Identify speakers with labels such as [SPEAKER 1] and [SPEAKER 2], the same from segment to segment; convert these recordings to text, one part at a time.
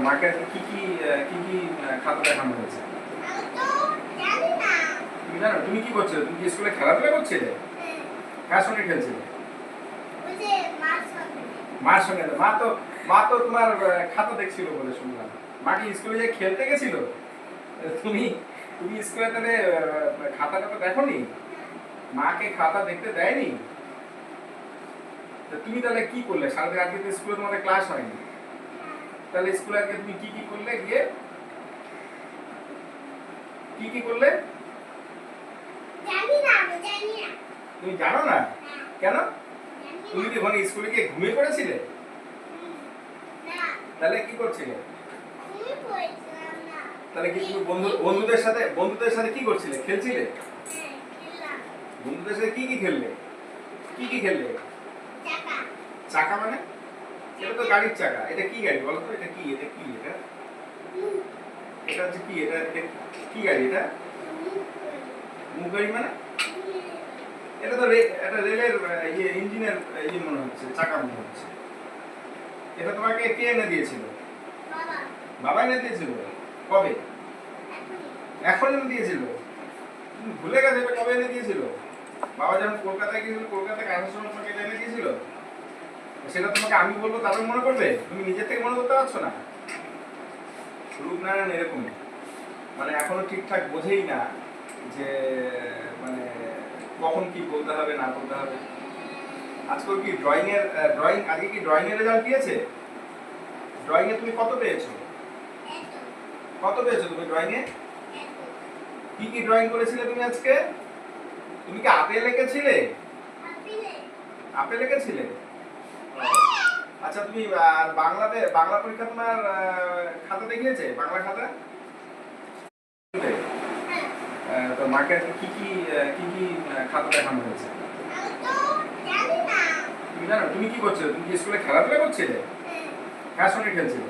[SPEAKER 1] মাকে কি কি খাতা দেখানো হয়েছে? তুমি জানো? তুমি কি করছিলে? তুমি কি স্কুলে খেলাধুলা করছিলে? কার সঙ্গে খেলছিলে? মার সঙ্গে। মা তো তোমার খাতা দেখছিল বলে শুনলাম। মা কি স্কুলে যে খেলতে গেছিল? তুমি তুমি স্কুলে তাহলে খাতাটা তো দেখোনি? মাকে খাতা দেখতে দেয়নি? তুমি তাহলে কি করলে সারাদিন? আজকে তো স্কুলে তোমাদের ক্লাস হয়নি, তাহলে স্কুলে আজকে তুমি কি কি করলে? গিয়ে কি কি করলে? তুমি জানো না? কেন? তুমি কি ওখানে স্কুলে গিয়ে ঘুমিয়ে পড়েছিলে? তাহলে কি করছিলে? তাহলে কি তুমি বন্ধুদের সাথে কি করছিলে? খেলছিলে? বন্ধুদের সাথে কি কি খেললে? চাকা মানে? এটা তো গাড়ির চাকা। এটা কি গাড়ি বলো তো? এটা কি এটা হচ্ছে কি? এটা কি গাড়ি? এটা মুখ গাড়ি মানে? এটা তো এটা রেলের ইঞ্জিনের মনে হচ্ছে, চাকা মনে হচ্ছে। এটা তোমাকে কে এনে দিয়েছিল? বাবা এনে দিয়েছিল। কবে? এখন এনে দিয়েছিল? তুমি ভুলে গেছো এটা কবে এনে দিয়েছিল? বাবা যখন কলকাতায় গিয়েছিল, কলকাতায় আসার সময় তোমাকে এটা এনে দিয়েছিল। সেটা তোমাকে আমি বলবো তারপর মনে করবে? তুমি নিজের থেকে মনে করতে পারছো না? রূপনারায়ণ এরকমই, মানে এখনো ঠিকঠাক বোঝেই না যে মানে কখন কি বলতে হবে না বলতে হবে। আজকাল কি আজকে কি ড্রয়িং এর রেজাল্ট দিয়েছে? ড্রয়িং এ তুমি কত পেয়েছো? তুমি ড্রয়িং এ কি কি ড্রয়িং করেছিলে তুমি আজকে? তুমি কি আপেল এঁকেছিলে? আপেল এঁকেছিলে? আচ্ছা, তুমি বাংলা পরীক্ষা তোমার খাতা দেখিয়েছে? বাংলা খাতা? তো মাকে কি কি খাতা দেখানো হয়েছে? তুমি জানো? তুমি কি করছিলে? তুমি কি স্কুলে খেলাধুলা করছিলে? কার সঙ্গে খেলছিলে?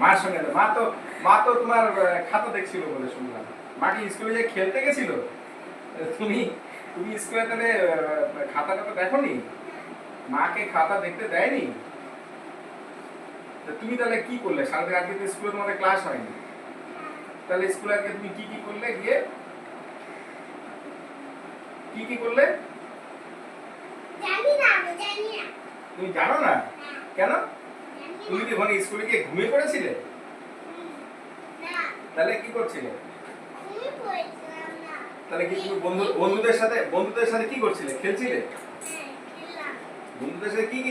[SPEAKER 1] মার সঙ্গে। মা তো তোমার খাতা দেখছিল বলে শুনলাম। মা কি স্কুলে যে খেলতে গেছিল? তুমি স্কুলে তাহলে খাতাটা তো দেখোনি? মাকে খাতা দেখতে দেয়নি? তুমি তাহলে কি করলে সারাদিন? আজকে তো স্কুলে তোমাদের ক্লাস হয়নি, তাহলে স্কুলে আজকে তুমি কি কি করলে? গিয়ে কি কি করলে? তুমি জানো না? কেন? তুমি কি ওখানে স্কুলে গিয়ে ঘুমিয়ে পড়েছিলে? তাহলে কি করছিলে? তাহলে কি তুমি বন্ধুদের সাথে কি করছিলে? খেলছিলে? বন্ধুদের সাথে কি কি